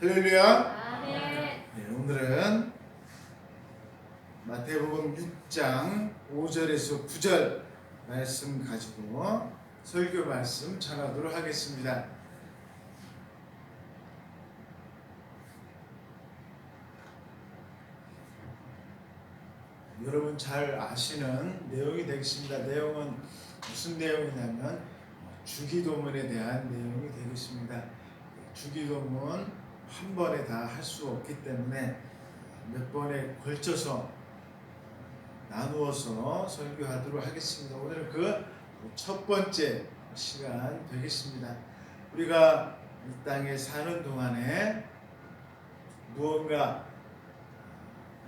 할렐루야. 아멘. 오늘은 마태복음 6장 5절에서 9절 말씀 가지고 설교 말씀 전하도록 하겠습니다. 여러분 잘 아시는 내용이 되겠습니다. 내용은 무슨 내용이냐면 주기도문에 대한 내용이 되겠습니다. 주기도문 한 번에 다 할 수 없기 때문에 몇 번에 걸쳐서 나누어서 설교하도록 하겠습니다. 오늘은 그 첫 번째 시간 되겠습니다. 우리가 이 땅에 사는 동안에 무언가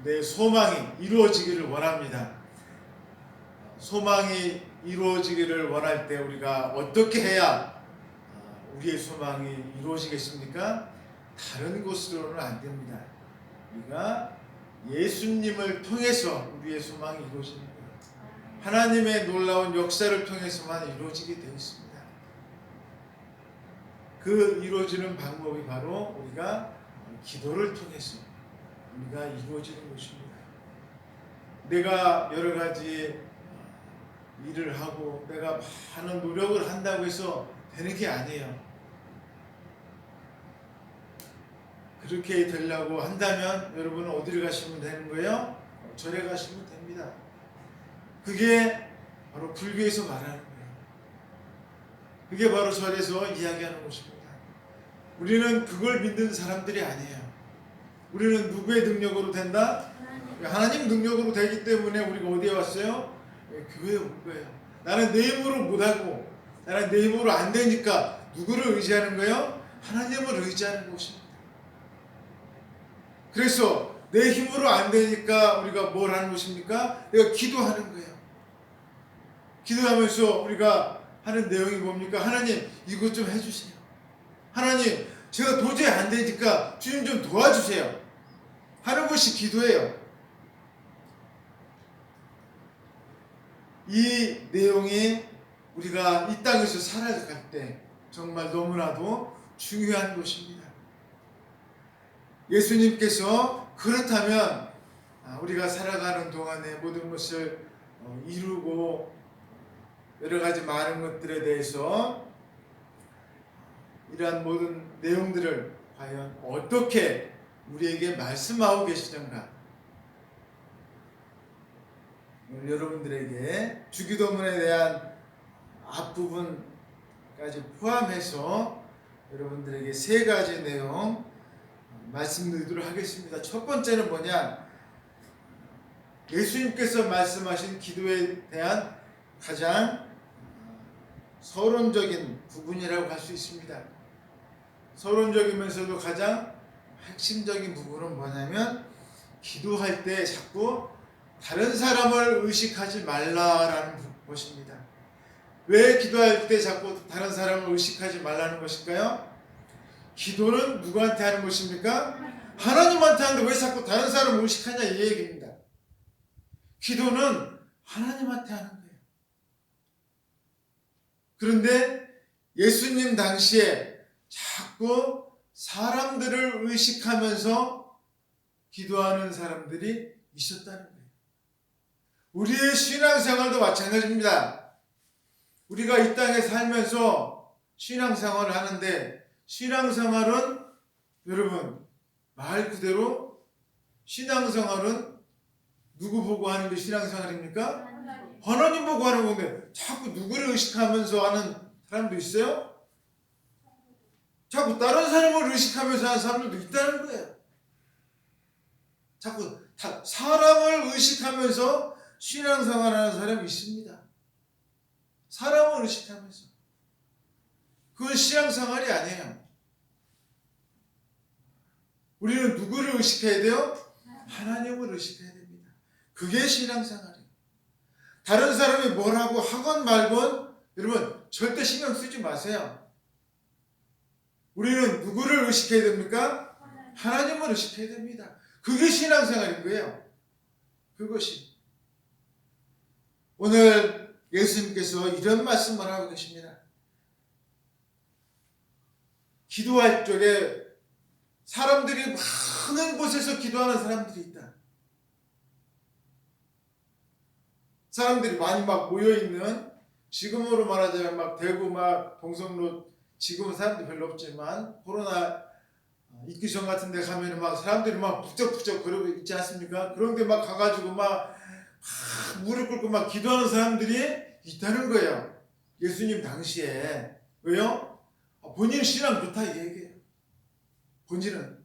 내 소망이 이루어지기를 원합니다. 소망이 이루어지기를 원할 때 우리가 어떻게 해야 우리의 소망이 이루어지겠습니까? 다른 곳으로는 안 됩니다. 우리가 예수님을 통해서 우리의 소망이 이루어지는 거예요. 하나님의 놀라운 역사를 통해서만 이루어지게 되어 있습니다. 그 이루어지는 방법이 바로 우리가 기도를 통해서 우리가 이루어지는 것입니다. 내가 여러 가지 일을 하고 내가 많은 노력을 한다고 해서 되는 게 아니에요. 그렇게 되려고 한다면 여러분은 어디를 가시면 되는 거예요? 절에 가시면 됩니다. 그게 바로 불교에서 말하는 거예요. 그게 바로 절에서 이야기하는 것입니다. 우리는 그걸 믿는 사람들이 아니에요. 우리는 누구의 능력으로 된다? 하나님 능력으로 되기 때문에 우리가 어디에 왔어요? 교회에 온 거예요. 나는 내 힘으로 못하고 나는 내 힘으로 안 되니까 누구를 의지하는 거예요? 하나님을 의지하는 것입니다. 그래서 내 힘으로 안 되니까 우리가 뭘 하는 것입니까? 내가 기도하는 거예요. 기도하면서 우리가 하는 내용이 뭡니까? 하나님 이것 좀 해주세요. 하나님 제가 도저히 안 되니까 주님 좀 도와주세요. 하는 것이 기도예요. 이 내용이 우리가 이 땅에서 살아갈 때 정말 너무나도 중요한 것입니다. 예수님께서 그렇다면 우리가 살아가는 동안에 모든 것을 이루고 여러 가지 많은 것들에 대해서 이러한 모든 내용들을 과연 어떻게 우리에게 말씀하고 계시는가? 오늘 여러분들에게 주기도문에 대한 앞부분까지 포함해서 여러분들에게 세 가지 내용 말씀드리도록 하겠습니다. 첫 번째는 뭐냐? 예수님께서 말씀하신 기도에 대한 가장 서론적인 부분이라고 할 수 있습니다. 서론적이면서도 가장 핵심적인 부분은 뭐냐면 기도할 때 자꾸 다른 사람을 의식하지 말라라는 것입니다. 왜 기도할 때 자꾸 다른 사람을 의식하지 말라는 것일까요? 기도는 누구한테 하는 것입니까? 하나님한테 하는데 왜 자꾸 다른 사람을 의식하냐 이 얘기입니다. 기도는 하나님한테 하는 거예요. 그런데 예수님 당시에 자꾸 사람들을 의식하면서 기도하는 사람들이 있었다는 거예요. 우리의 신앙생활도 마찬가지입니다. 우리가 이 땅에 살면서 신앙생활을 하는데 신앙생활은 여러분 말 그대로 신앙생활은 누구 보고 하는 게 신앙생활입니까? 하나님 보고 하는 건데 자꾸 누구를 의식하면서 하는 사람도 있어요? 자꾸 다른 사람을 의식하면서 하는 사람들도 있다는 거예요. 자꾸 사람을 의식하면서 신앙생활하는 사람이 있습니다. 사람을 의식하면서. 그건 신앙생활이 아니에요. 우리는 누구를 의식해야 돼요? 하나님을 의식해야 됩니다. 그게 신앙생활이에요. 다른 사람이 뭐라고 하건 말건 여러분 절대 신경 쓰지 마세요. 우리는 누구를 의식해야 됩니까? 하나님을 의식해야 됩니다. 그게 신앙생활인 거예요. 그것이. 오늘 예수님께서 이런 말씀을 하고 계십니다. 기도할 적에 사람들이 많은 곳에서 기도하는 사람들이 있다. 사람들이 많이 막 모여있는, 지금으로 말하자면 막 대구 막 동성로, 지금은 사람들이 별로 없지만 코로나 있기 전 같은 데 가면 막 사람들이 막 북적북적 그러고 있지 않습니까? 그런 데 막 가가지고 막 무릎 꿇고 막 기도하는 사람들이 있다는 거예요. 예수님 당시에. 왜요? 본인 신앙 좋다 이 얘기예요. 본질은.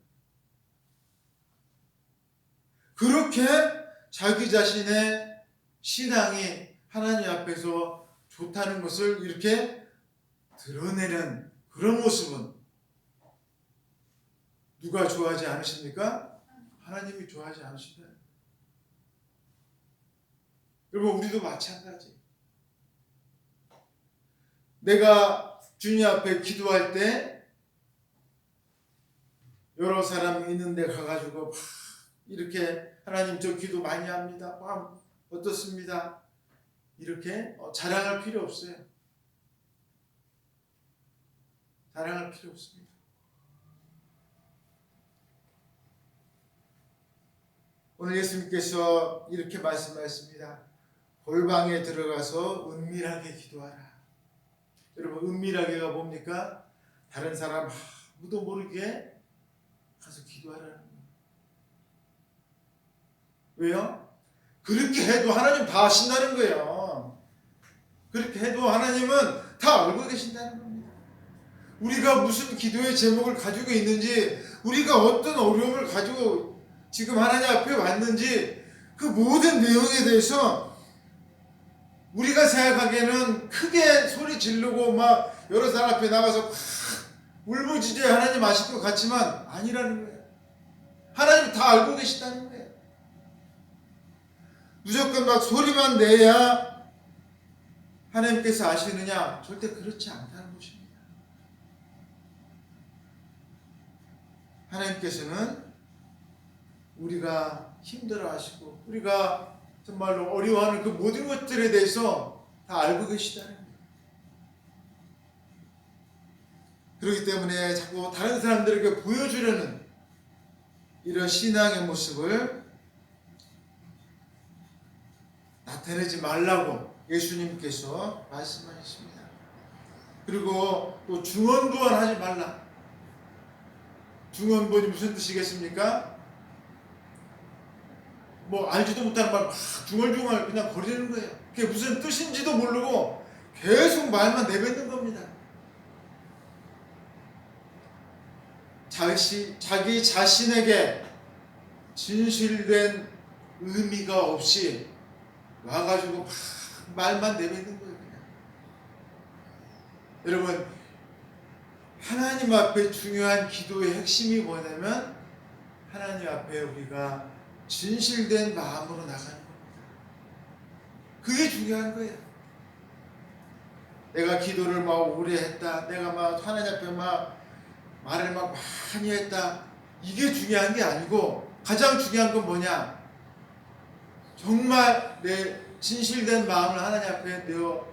그렇게 자기 자신의 신앙이 하나님 앞에서 좋다는 것을 이렇게 드러내는 그런 모습은 누가 좋아하지 않으십니까? 하나님이 좋아하지 않으신다. 여러분, 우리도 마찬가지. 내가 주님 앞에 기도할 때 여러 사람이 있는데 가가지고 막 이렇게 하나님 저 기도 많이 합니다. 어떻습니다? 이렇게 자랑할 필요 없어요. 자랑할 필요 없습니다. 오늘 예수님께서 이렇게 말씀하셨습니다. 골방에 들어가서 은밀하게 기도하라. 여러분, 은밀하게가 뭡니까? 다른 사람 아무도 모르게 가서 기도하라는 거예요. 왜요? 그렇게 해도 하나님 다 아신다는 거예요. 그렇게 해도 하나님은 다 알고 계신다는 겁니다. 우리가 무슨 기도의 제목을 가지고 있는지, 우리가 어떤 어려움을 가지고 지금 하나님 앞에 왔는지, 그 모든 내용에 대해서 우리가 생각하기에는 크게 소리 지르고 막 여러 사람 앞에 나가서 막 울부짖어야 하나님 아실 것 같지만 아니라는 거예요. 하나님 다 알고 계시다는 거예요. 무조건 막 소리만 내야 하나님께서 아시느냐? 절대 그렇지 않다는 것입니다. 하나님께서는 우리가 힘들어 하시고 우리가 정말로 어려워하는 그 모든 것들에 대해서 다 알고 계시다는 거예요. 그렇기 때문에 자꾸 다른 사람들에게 보여주려는 이런 신앙의 모습을 나타내지 말라고 예수님께서 말씀하셨습니다. 그리고 또 중언부언 하지 말라. 중언부언이 무슨 뜻이겠습니까? 뭐 알지도 못하는 말 막 중얼중얼 그냥 거리는 거예요. 그게 무슨 뜻인지도 모르고 계속 말만 내뱉는 겁니다. 자기 자신에게 진실된 의미가 없이 와가지고 막 말만 내뱉는 거예요. 그냥. 여러분, 하나님 앞에 중요한 기도의 핵심이 뭐냐면 하나님 앞에 우리가 진실된 마음으로 나가는 겁니다. 그게 중요한 거예요. 내가 기도를 막 오래 했다. 내가 막 하나님 앞에 막 말을 막 많이 했다. 이게 중요한 게 아니고 가장 중요한 건 뭐냐? 정말 내 진실된 마음을 하나님 앞에 내어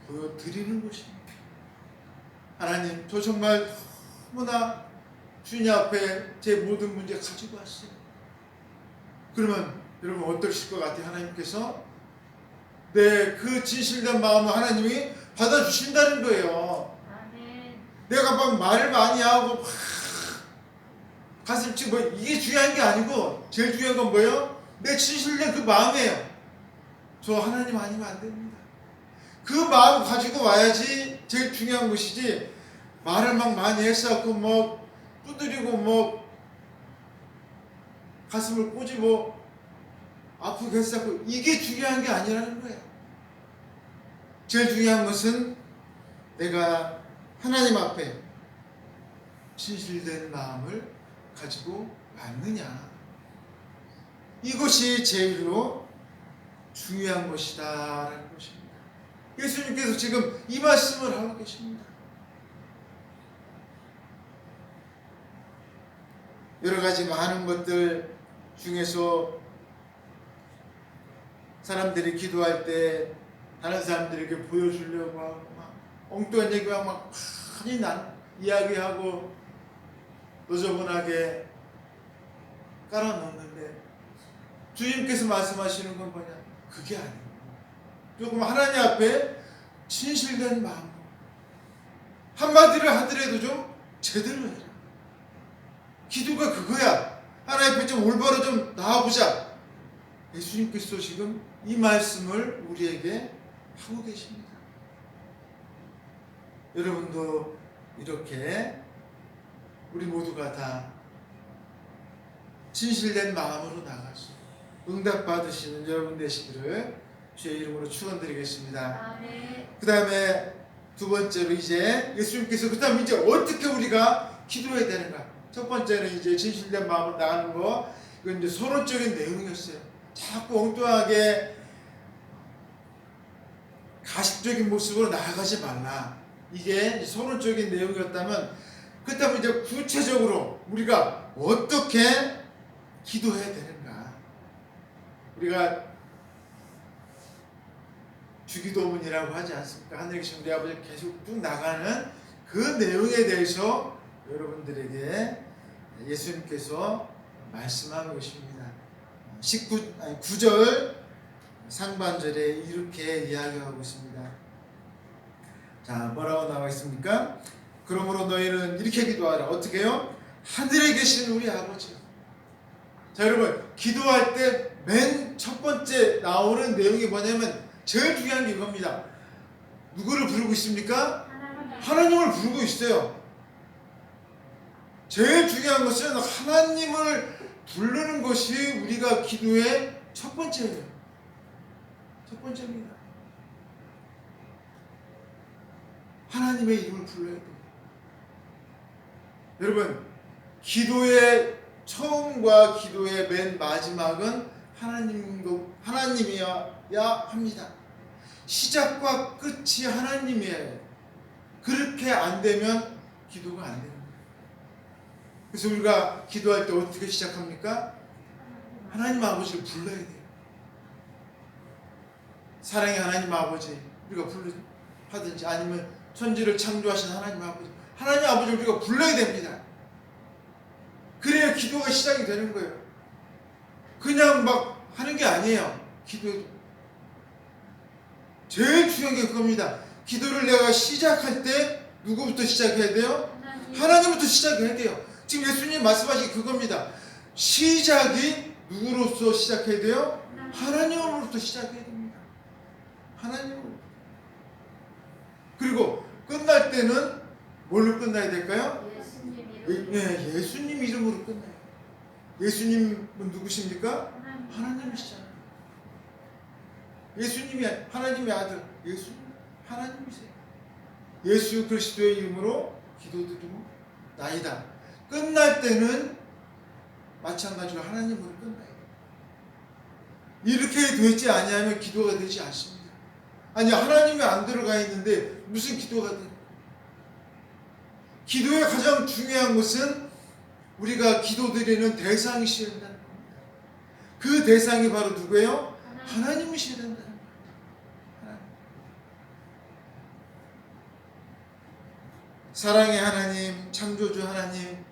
보여드리는 것입니다. 하나님, 저 정말 너무나 주님 앞에 제 모든 문제 가지고 왔어요. 그러면 여러분 어떠실 것 같아요? 하나님께서 그 진실된 마음을 하나님이 받아주신다는 거예요. 내가 막 말을 많이 하고 막 가슴 치고 이게 중요한 게 아니고 제일 중요한 건 뭐예요? 내 진실된 그 마음이에요. 저 하나님 아니면 안 됩니다. 그 마음 가지고 와야지 제일 중요한 것이지, 말을 막 많이 했었고 뭐 두드리고 뭐 가슴을 꼬집어 아프게 했었고 이게 중요한 게 아니라는 거예요. 제일 중요한 것은 내가 하나님 앞에 진실된 마음을 가지고 왔느냐, 이것이 제일로 중요한 것이다 라는 것입니다. 예수님께서 지금 이 말씀을 하고 계십니다. 여러 가지 많은 것들 중에서 사람들이 기도할 때 다른 사람들에게 보여주려고 하고 막 엉뚱한 얘기와 막 많이 이야기하고 너저분하게 깔아놓는데 주님께서 말씀하시는 건 뭐냐? 그게 아니에요. 조금 하나님 앞에 진실된 마음으로 한마디를 하더라도 좀 제대로 해라. 기도가 그거야. 하나님 앞에 좀 올바로 좀 나와보자. 예수님께서 지금 이 말씀을 우리에게 하고 계십니다. 여러분도 이렇게 우리 모두가 다 진실된 마음으로 나가서 응답 받으시는 여러분 되시기를 주의 이름으로 축원드리겠습니다. 그 다음에 두 번째로 이제 예수님께서 그 다음 이제 어떻게 우리가 기도해야 되는가? 첫 번째는 이제 진실된 마음으로 나가는 거, 이건 이제 서론적인 내용이었어요. 자꾸 엉뚱하게 가식적인 모습으로 나아가지 말라. 이게 서론적인 내용이었다면, 그렇다면 이제 구체적으로 우리가 어떻게 기도해야 되는가? 우리가 주기도문이라고 하지 않습니까? 하늘에 계신 우리 아버지 계속 쭉 나가는 그 내용에 대해서 여러분들에게 예수님께서 말씀하고 계십니다. 9절 상반절에 이렇게 이야기하고 있습니다. 자, 뭐라고 나와 있습니까? 그러므로 너희는 이렇게 기도하라. 어떻게 해요? 하늘에 계신 우리 아버지. 자, 여러분, 기도할 때 맨 첫 번째 나오는 내용이 뭐냐면 제일 중요한 게 이겁니다. 누구를 부르고 있습니까? 하나님을 부르고 있어요. 제일 중요한 것은 하나님을 부르는 것이 우리가 기도의 첫 번째예요. 첫 번째입니다. 하나님의 이름을 불러야 돼요. 여러분, 기도의 처음과 기도의 맨 마지막은 하나님이어야 합니다. 시작과 끝이 하나님이에요. 그렇게 안 되면 기도가 안 됩니다. 그래서 우리가 기도할 때 어떻게 시작합니까? 하나님 아버지를 불러야 돼요. 사랑의 하나님 아버지 우리가 하든지 아니면 천지를 창조하신 하나님 아버지를 우리가 불러야 됩니다. 그래야 기도가 시작이 되는 거예요. 그냥 막 하는 게 아니에요. 기도에도 제일 중요한 게 그겁니다. 기도를 내가 시작할 때 누구부터 시작해야 돼요? 하나님부터 시작해야 돼요. 지금 예수님 말씀하신 그겁니다. 시작이 누구로서 시작해야 돼요? 하나님으로부터 시작해야 됩니다. 하나님으로. 그리고 끝날 때는 뭘로 끝나야 될까요? 예수님 이름으로 끝나요. 예수님은 누구십니까? 하나님이시잖아요. 예수님이 하나님의 아들, 예수님 하나님이세요. 예수 그리스도의 이름으로 기도드리고 나이다. 끝날 때는 마찬가지로 하나님으로 끝나요. 이렇게 되지 아니하면 기도가 되지 않습니다. 아니, 하나님이 안 들어가 있는데 무슨 기도가 돼요? 기도의 가장 중요한 것은 우리가 기도드리는 대상이셔야 된다는 겁니다. 그 대상이 바로 누구예요? 하나님이셔야 된다는 겁니다. 사랑의 하나님, 창조주 하나님,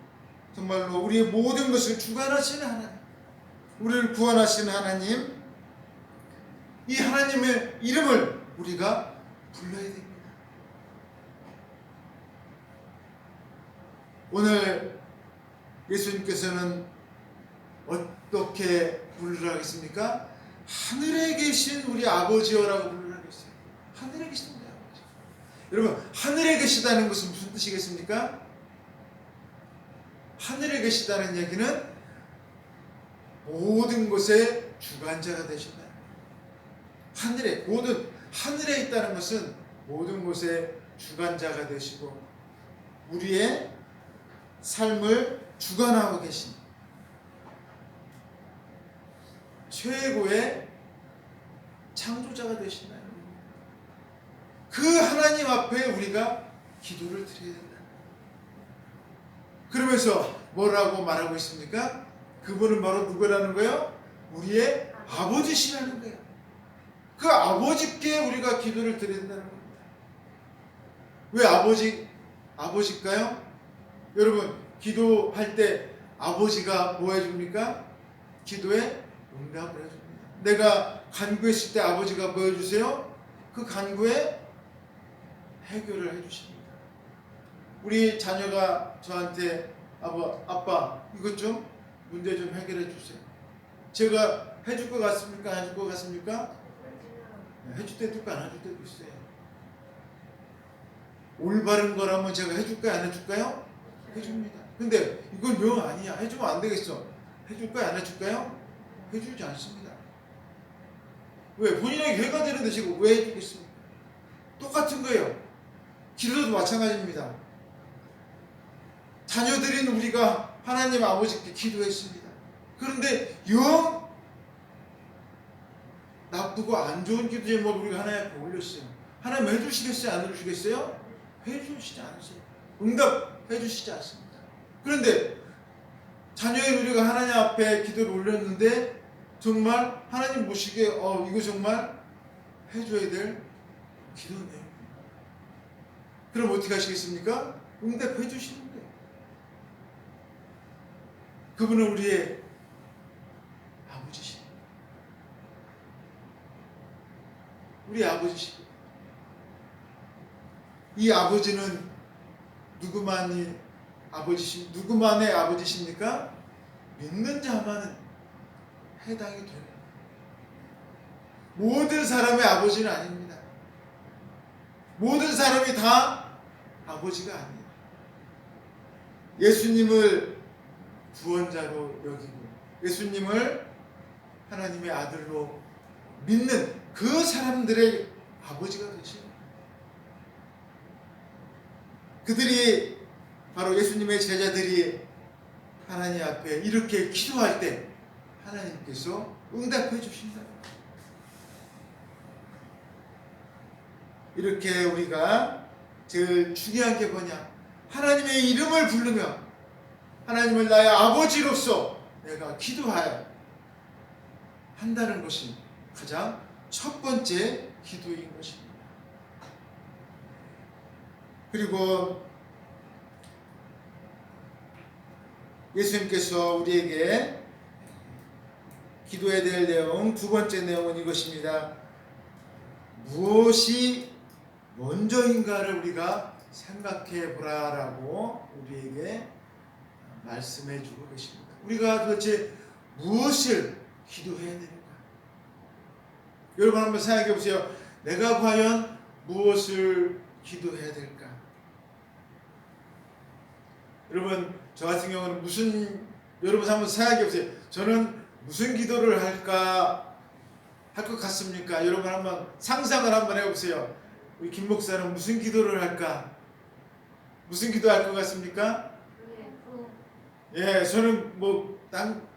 정말로 우리의 모든 것을 주관하시는 하나님, 우리를 구원하시는 하나님, 이 하나님의 이름을 우리가 불러야 됩니다. 오늘 예수님께서는 어떻게 부르라 하겠습니까? 하늘에 계신 우리 아버지여라고 부르라 하겠어요. 하늘에 계신 우리 아버지. 여러분, 하늘에 계시다는 것은 무슨 뜻이겠습니까? 하늘에 계시다는 얘기는 모든 것의 주관자가 되신다. 하늘에 있다는 것은 모든 것의 주관자가 되시고 우리의 삶을 주관하고 계신 최고의 창조자가 되신다는 겁니다. 그 하나님 앞에 우리가 기도를 드려야 된다. 그러면서 뭐라고 말하고 있습니까? 그분은 바로 누구라는 거예요? 우리의 아버지시라는 거예요. 그 아버지께 우리가 기도를 드려야 된다는 겁니다. 왜 아버지일까요? 여러분, 기도할 때 아버지가 뭐 해줍니까? 기도에 응답을 해줍니다. 내가 간구했을 때 아버지가 뭐 해주세요? 그 간구에 해결을 해주십니다. 우리 자녀가 저한테 아빠 이것 좀 문제 좀 해결해 주세요. 제가 해줄 것 같습니까? 안 해줄 것 같습니까? 해줄 때도 있고 안 해줄 때도 있어요. 올바른 거라면 제가 해줄까요? 안 해줄까요? 해줍니다. 근데 이건 영 아니야. 해주면 안 되겠어. 해줄까요? 안 해줄까요? 해주지 않습니다. 왜? 본인에게 해가 되는데 제가 왜 해주겠습니까? 똑같은 거예요. 기도도 마찬가지입니다. 자녀들인 우리가 하나님 아버지께 기도했습니다. 그런데 영 나쁘고 안 좋은 기도 제목을 우리가 하나님 앞에 올렸어요. 하나님 해주시겠어요? 안 해주시겠어요? 해주시지 않으세요. 응답해 주시지 않습니다. 그런데 자녀인 우리가 하나님 앞에 기도를 올렸는데 정말 하나님 보시기에 이거 정말 해줘야 될 기도네요. 그럼 어떻게 하시겠습니까? 응답해 주시는 거예요. 그분은 우리의 아버지십니다. 우리 아버지십니다. 이 아버지는 누구만의 아버지십니까? 믿는 자만은 해당이 돼요. 모든 사람의 아버지는 아닙니다. 모든 사람이 다 아버지가 아니에요. 예수님을 구원자로 여기고 예수님을 하나님의 아들로 믿는 그 사람들의 아버지가 되시고 그들이 바로 예수님의 제자들이 하나님 앞에 이렇게 기도할 때 하나님께서 응답해 주신다. 이렇게 우리가 제일 중요한 게 뭐냐? 하나님의 이름을 부르며 하나님을 나의 아버지로서 내가 기도하여 한다는 것이 가장 첫 번째 기도인 것입니다. 그리고 예수님께서 우리에게 기도해야 될 내용, 두 번째 내용은 이것입니다. 무엇이 먼저인가를 우리가 생각해 보라라고 우리에게 말씀해 주고 계십니다. 우리가 도대체 무엇을 기도해야 되는가? 여러분 한번 생각해 보세요. 내가 과연 무엇을 기도해야 될까? 여러분 저 같은 경우는 여러분 한번 생각해 보세요. 저는 무슨 기도를 할까 할 것 같습니까? 여러분 한번 상상을 한번 해보세요. 우리 김 목사는 무슨 기도를 할까? 무슨 기도할 것 같습니까? 예, 저는 딴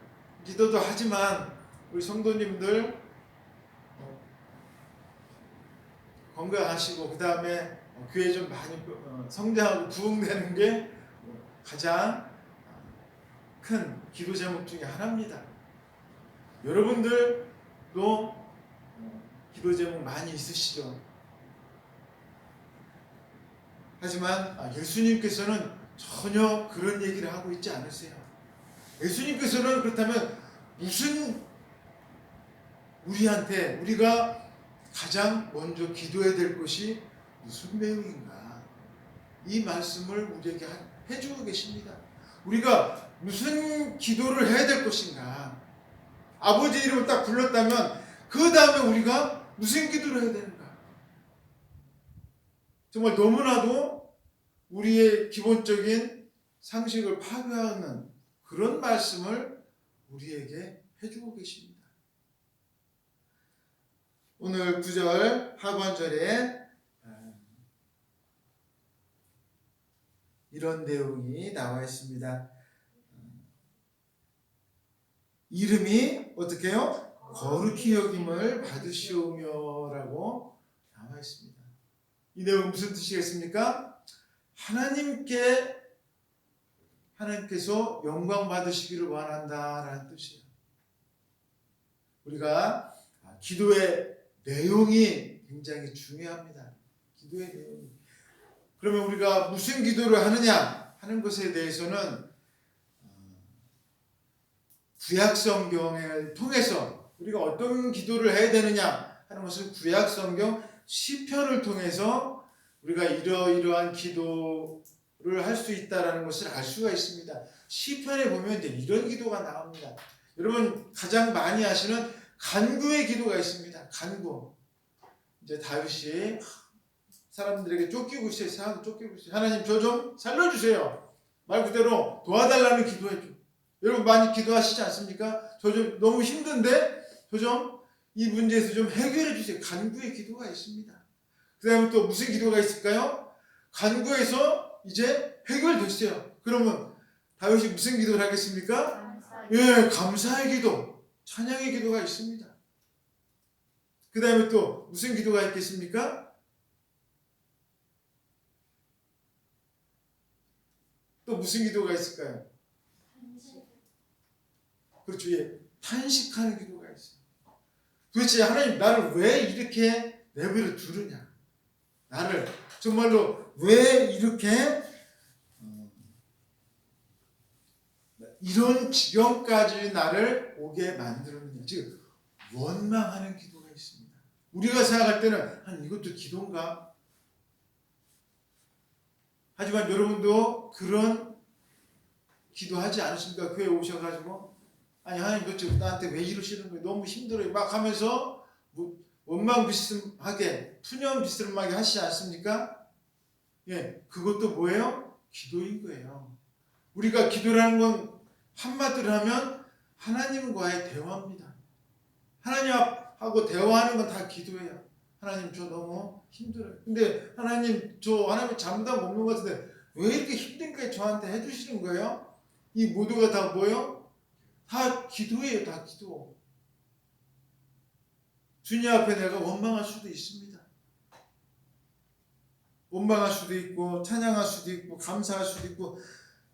기도도 하지만 우리 성도님들 건강하시고 그 다음에 교회 좀 많이 성장하고 부흥되는 게 가장 큰 기도 제목 중에 하나입니다. 여러분들도 기도 제목 많이 있으시죠? 하지만 예수님께서는 전혀 그런 얘기를 하고 있지 않으세요. 예수님께서는 그렇다면 무슨 우리가 가장 먼저 기도해야 될 것이 무슨 내용인가? 이 말씀을 우리에게 해주고 계십니다. 우리가 무슨 기도를 해야 될 것인가? 아버지 이름을 딱 불렀다면 그 다음에 우리가 무슨 기도를 해야 되는가? 정말 너무나도 우리의 기본적인 상식을 파괴하는 그런 말씀을 우리에게 해주고 계십니다. 오늘 9절 하반절에 이런 내용이 나와 있습니다. 이름이 어떻게 해요? 거룩히 여김을 받으시오며 라고 나와 있습니다. 이 내용은 무슨 뜻이겠습니까? 하나님께서 영광 받으시기를 원한다라는 뜻이에요. 우리가 기도의 내용이 굉장히 중요합니다. 기도의 내용이. 그러면 우리가 무슨 기도를 하느냐 하는 것에 대해서는 구약 성경을 통해서 우리가 어떤 기도를 해야 되느냐 하는 것을 구약 성경 시편을 통해서 우리가 이러이러한 기도를 할 수 있다라는 것을 알 수가 있습니다. 시편에 보면 이제 이런 기도가 나옵니다. 여러분 가장 많이 하시는 간구의 기도가 있습니다. 간구. 이제 다윗이 사람들에게 쫓기고 있어요. 하나님 저 좀 살려주세요. 말 그대로 도와달라는 기도해줘. 여러분 많이 기도하시지 않습니까? 저 좀 너무 힘든데 저 좀 이 문제에서 좀 해결해 주세요. 간구의 기도가 있습니다. 그 다음에 또 무슨 기도가 있을까요? 간구에서 이제 해결됐어요. 그러면 다윗이 무슨 기도를 하겠습니까? 예, 감사의 기도, 찬양의 기도가 있습니다. 그 다음에 또 무슨 기도가 있겠습니까? 또 무슨 기도가 있을까요? 그렇죠. 예, 탄식하는 기도가 있어요. 도대체 하나님 나를 왜 이렇게 내버려 두느냐? 나를 정말로 왜 이렇게 이런 지경까지 나를 오게 만들었느냐? 즉 원망하는 기도가 있습니다. 우리가 생각할 때는 한 이것도 기도인가? 하지만 여러분도 그런 기도하지 않으십니까? 교회 오셔가지고 아니 하나님 도대체 나한테 왜 이러시는 거예요? 너무 힘들어요. 막 하면서 원망 비스듬하게 푸념 비스듬하게 하시지 않습니까? 예, 그것도 뭐예요? 기도인 거예요. 우리가 기도라는 건 한마디로 하면 하나님과의 대화입니다. 하나님하고 대화하는 건 다 기도예요. 하나님 저 너무 힘들어요. 근데 하나님 잠도 없는 것 같은데 왜 이렇게 힘든 게 저한테 해주시는 거예요? 이 모두가 다 뭐예요? 다 기도예요. 다 기도. 주님 앞에 내가 원망할 수도 있습니다. 원망할 수도 있고 찬양할 수도 있고 감사할 수도 있고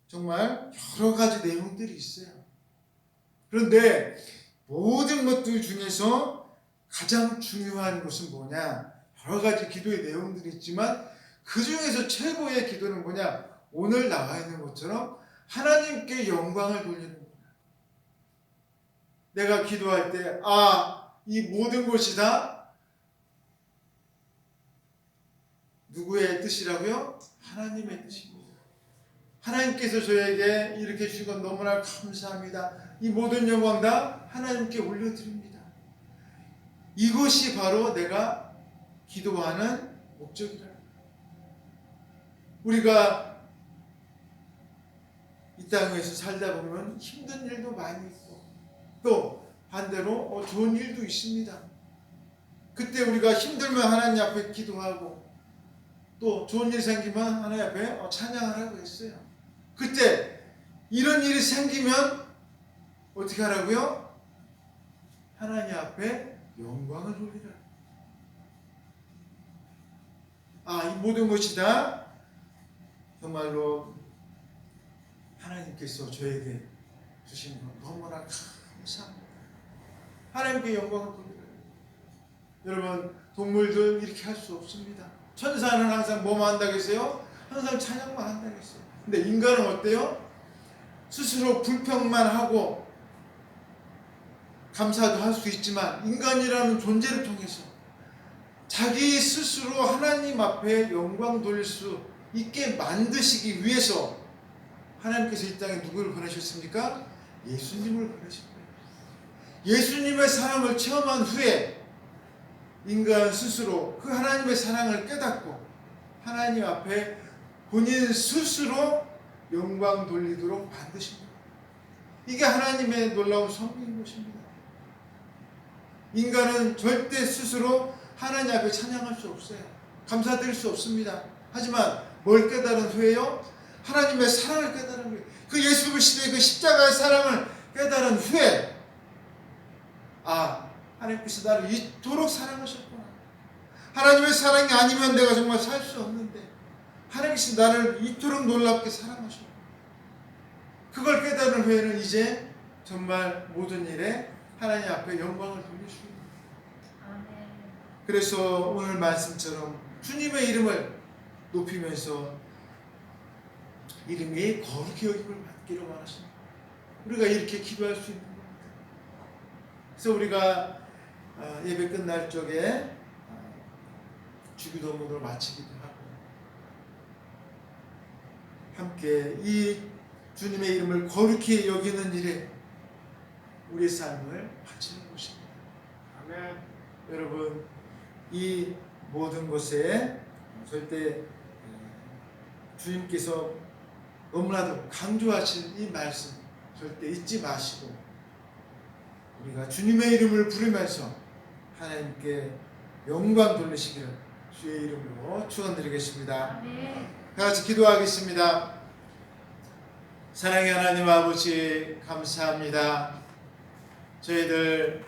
정말 여러 가지 내용들이 있어요. 그런데 모든 것들 중에서 가장 중요한 것은 뭐냐? 여러 가지 기도의 내용들이 있지만 그 중에서 최고의 기도는 뭐냐? 오늘 나와 있는 것처럼 하나님께 영광을 돌리는 거예요. 내가 기도할 때 이 모든 것이 다 누구의 뜻이라고요? 하나님의 뜻입니다. 하나님께서 저에게 이렇게 주신 건 너무나 감사합니다. 이 모든 영광 다 하나님께 올려드립니다. 이것이 바로 내가 기도하는 목적이라. 우리가 이 땅에서 살다 보면 힘든 일도 많이 있고 또 반대로 좋은 일도 있습니다. 그때 우리가 힘들면 하나님 앞에 기도하고 또 좋은 일 생기면 하나님 앞에 찬양을 하고 있어요. 그때 이런 일이 생기면 어떻게 하라고요? 하나님 앞에 영광을 돌리라. 이 모든 것이 다 정말로 하나님께서 저에게 주신 것 너무나 감사합니다. 하나님께 영광을 돌리라. 여러분 동물들 이렇게 할 수 없습니다. 천사는 항상 뭐만 한다겠어요? 항상 찬양만 한다겠어요. 근데 인간은 어때요? 스스로 불평만 하고 감사도 할 수 있지만 인간이라는 존재를 통해서 자기 스스로 하나님 앞에 영광 돌릴 수 있게 만드시기 위해서 하나님께서 이 땅에 누구를 보내셨습니까? 예수님을 보내신 거예요. 예수님의 사랑을 체험한 후에 인간 스스로 그 하나님의 사랑을 깨닫고 하나님 앞에 본인 스스로 영광 돌리도록 만드신 거예요. 이게 하나님의 놀라운 섭리인 것입니다. 인간은 절대 스스로 하나님 앞에 찬양할 수 없어요. 감사드릴 수 없습니다. 하지만 뭘 깨달은 후에요? 하나님의 사랑을 깨달은 거예요. 그 예수 그리스도의 그 십자가의 사랑을 깨달은 후에 하나님께서 나를 이토록 사랑하셨구나. 하나님의 사랑이 아니면 내가 정말 살 수 없는데 하나님께서 나를 이토록 놀랍게 사랑하셨구나. 그걸 깨달은 후에는 이제 정말 모든 일에 하나님 앞에 영광을 돌릴 수 있는 거예요. 그래서 오늘 말씀처럼 주님의 이름을 높이면서 이름이 거룩히 여김을 받기를 원하십니다. 우리가 이렇게 기도할 수 있는 거예요. 그래서 우리가 예배 끝날 적에 주기도문을 마치기도 하고 함께 이 주님의 이름을 거룩히 여기는 일에 우리의 삶을 바치는 것입니다. 아멘. 여러분, 이 모든 것에 절대 주님께서 너무나도 강조하신 이 말씀 절대 잊지 마시고 우리가 주님의 이름을 부르면서 하나님께 영광 돌리시기를 주의 이름으로 축원드리겠습니다. 다 같이 기도하겠습니다. 사랑의 하나님 아버지 감사합니다. 저희들